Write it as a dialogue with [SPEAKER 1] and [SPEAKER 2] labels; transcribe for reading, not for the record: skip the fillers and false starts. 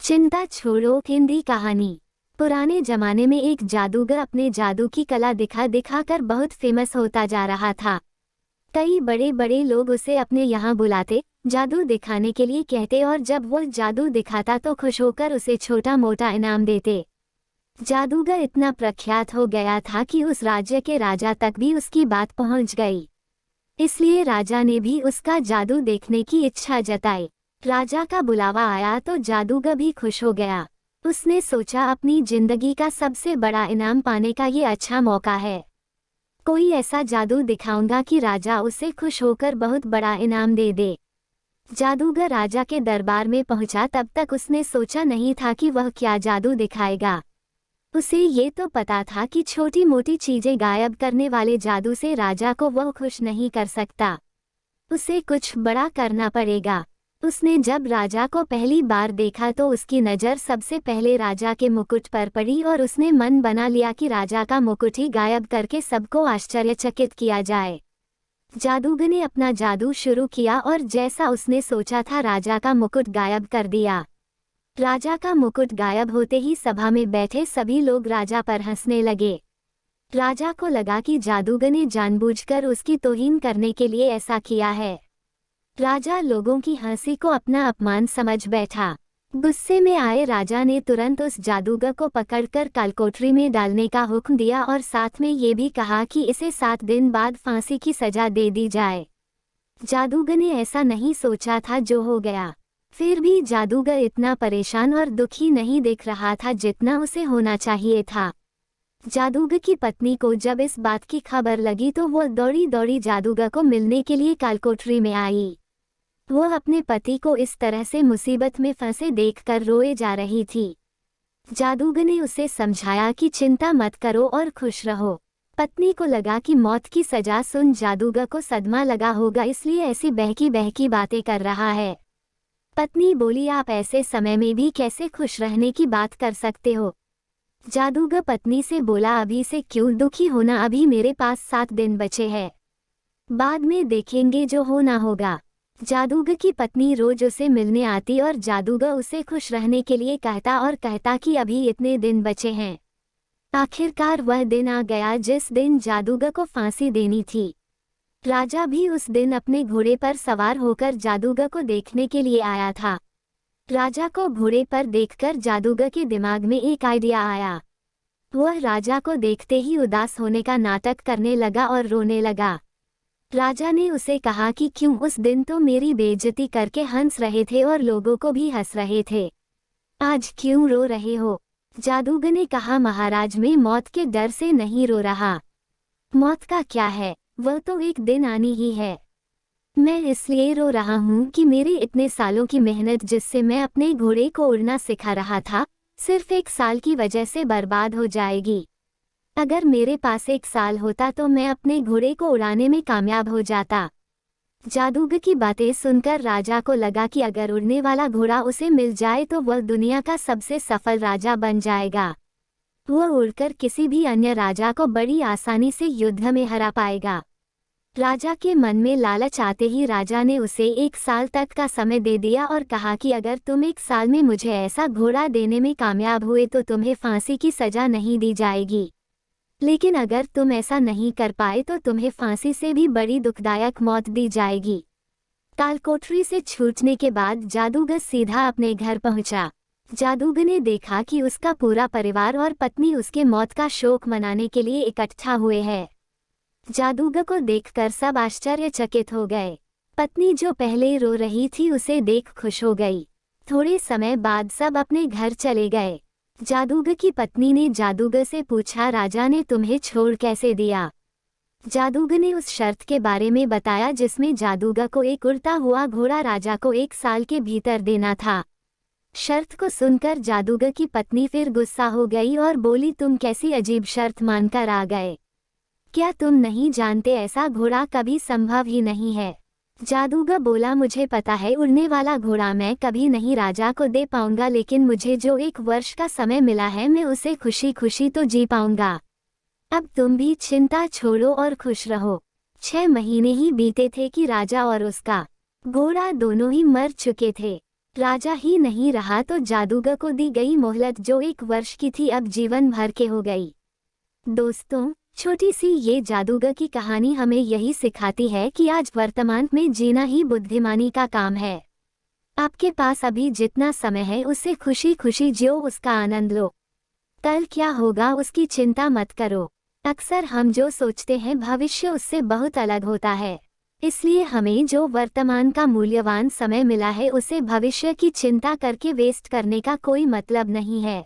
[SPEAKER 1] चिंता छोड़ो हिंदी कहानी। पुराने जमाने में एक जादूगर अपने जादू की कला दिखा दिखाकर बहुत फेमस होता जा रहा था। कई बड़े बड़े लोग उसे अपने यहाँ बुलाते, जादू दिखाने के लिए कहते और जब वो जादू दिखाता तो खुश होकर उसे छोटा मोटा इनाम देते। जादूगर इतना प्रख्यात हो गया था कि उस राज्य के राजा तक भी उसकी बात पहुंच गई। इसलिए राजा ने भी उसका जादू देखने की इच्छा जताई। राजा का बुलावा आया तो जादूगर भी खुश हो गया। उसने सोचा अपनी जिंदगी का सबसे बड़ा इनाम पाने का ये अच्छा मौका है। कोई ऐसा जादू दिखाऊंगा कि राजा उसे खुश होकर बहुत बड़ा इनाम दे दे। जादूगर राजा के दरबार में पहुंचा, तब तक उसने सोचा नहीं था कि वह क्या जादू दिखाएगा। उसे ये तो पता था कि छोटी मोटी चीजें गायब करने वाले जादू से राजा को वह खुश नहीं कर सकता। उसे कुछ बड़ा करना पड़ेगा। उसने जब राजा को पहली बार देखा तो उसकी नज़र सबसे पहले राजा के मुकुट पर पड़ी और उसने मन बना लिया कि राजा का मुकुट ही गायब करके सबको आश्चर्यचकित किया जाए। जादूगर ने अपना जादू शुरू किया और जैसा उसने सोचा था राजा का मुकुट गायब कर दिया। राजा का मुकुट गायब होते ही सभा में बैठे सभी लोग राजा पर हंसने लगे। राजा को लगा कि जादूगर ने जानबूझकर उसकी तौहीन करने के लिए ऐसा किया है। राजा लोगों की हंसी को अपना अपमान समझ बैठा। गुस्से में आए राजा ने तुरंत उस जादूगर को पकड़कर कालकोठरी में डालने का हुक्म दिया और साथ में ये भी कहा कि इसे 7 दिन बाद फांसी की सजा दे दी जाए। जादूगर ने ऐसा नहीं सोचा था जो हो गया। फिर भी जादूगर इतना परेशान और दुखी नहीं दिख रहा था जितना उसे होना चाहिए था। जादूगर की पत्नी को जब इस बात की खबर लगी तो वो दौड़ी दौड़ी जादूगर को मिलने के लिए कालकोठरी में आई। वह अपने पति को इस तरह से मुसीबत में फंसे देखकर रोए जा रही थी। जादूगर ने उसे समझाया कि चिंता मत करो और खुश रहो। पत्नी को लगा कि मौत की सजा सुन जादूगर को सदमा लगा होगा, इसलिए ऐसी बहकी बहकी बातें कर रहा है। पत्नी बोली, आप ऐसे समय में भी कैसे खुश रहने की बात कर सकते हो। जादूगर पत्नी से बोला, अभी से क्यों दुखी होना, अभी मेरे पास 7 दिन बचे हैं, बाद में देखेंगे जो होना होगा। जादूगर की पत्नी रोज उसे मिलने आती और जादूगर उसे खुश रहने के लिए कहता और कहता कि अभी इतने दिन बचे हैं। आखिरकार वह दिन आ गया जिस दिन जादूगर को फांसी देनी थी। राजा भी उस दिन अपने घोड़े पर सवार होकर जादूगर को देखने के लिए आया था। राजा को घोड़े पर देखकर जादूगर के दिमाग में एक आइडिया आया। वह राजा को देखते ही उदास होने का नाटक करने लगा और रोने लगा। राजा ने उसे कहा कि क्यों उस दिन तो मेरी बेइज्जती करके हंस रहे थे और लोगों को भी हंस रहे थे, आज क्यों रो रहे हो। जादूगर ने कहा, महाराज मैं मौत के डर से नहीं रो रहा। मौत का क्या है, वह तो एक दिन आनी ही है। मैं इसलिए रो रहा हूँ कि मेरे इतने सालों की मेहनत जिससे मैं अपने घोड़े को उड़ना सिखा रहा था, सिर्फ 1 साल की वजह से बर्बाद हो जाएगी। अगर मेरे पास 1 साल होता तो मैं अपने घोड़े को उड़ाने में कामयाब हो जाता। जादूगर की बातें सुनकर राजा को लगा कि अगर उड़ने वाला घोड़ा उसे मिल जाए तो वह दुनिया का सबसे सफल राजा बन जाएगा। वह उड़कर किसी भी अन्य राजा को बड़ी आसानी से युद्ध में हरा पाएगा। राजा के मन में लालच आते ही राजा ने उसे 1 साल तक का समय दे दिया और कहा कि अगर तुम 1 साल में मुझे ऐसा घोड़ा देने में कामयाब हुए तो तुम्हें फांसी की सजा नहीं दी जाएगी, लेकिन अगर तुम ऐसा नहीं कर पाए तो तुम्हें फांसी से भी बड़ी दुखदायक मौत दी जाएगी। कालकोठरी से छूटने के बाद जादूगर सीधा अपने घर पहुंचा। जादूगर ने देखा कि उसका पूरा परिवार और पत्नी उसके मौत का शोक मनाने के लिए इकट्ठा हुए हैं। जादूगर को देखकर सब आश्चर्यचकित हो गए। पत्नी जो पहले रो रही थी उसे देख खुश हो गई। थोड़े समय बाद सब अपने घर चले गए। जादूगर की पत्नी ने जादूगर से पूछा, राजा ने तुम्हें छोड़ कैसे दिया। जादूगर ने उस शर्त के बारे में बताया जिसमें जादूगर को एक उड़ता हुआ घोड़ा राजा को 1 साल के भीतर देना था। शर्त को सुनकर जादूगर की पत्नी फिर गुस्सा हो गई और बोली, तुम कैसी अजीब शर्त मानकर आ गए, क्या तुम नहीं जानते ऐसा घोड़ा कभी संभव ही नहीं है। जादूगर बोला, मुझे पता है उड़ने वाला घोड़ा मैं कभी नहीं राजा को दे पाऊंगा, लेकिन मुझे जो 1 वर्ष का समय मिला है मैं उसे खुशी खुशी तो जी पाऊंगा। अब तुम भी चिंता छोड़ो और खुश रहो। 6 महीने ही बीते थे कि राजा और उसका घोड़ा दोनों ही मर चुके थे। राजा ही नहीं रहा तो जादूगर को दी गई मोहलत जो 1 वर्ष की थी अब जीवन भर के हो गई। दोस्तों, छोटी सी ये जादूगर की कहानी हमें यही सिखाती है कि आज वर्तमान में जीना ही बुद्धिमानी का काम है। आपके पास अभी जितना समय है उसे खुशी खुशी जियो, उसका आनंद लो। कल क्या होगा उसकी चिंता मत करो। अक्सर हम जो सोचते हैं भविष्य उससे बहुत अलग होता है। इसलिए हमें जो वर्तमान का मूल्यवान समय मिला है उसे भविष्य की चिंता करके वेस्ट करने का कोई मतलब नहीं है।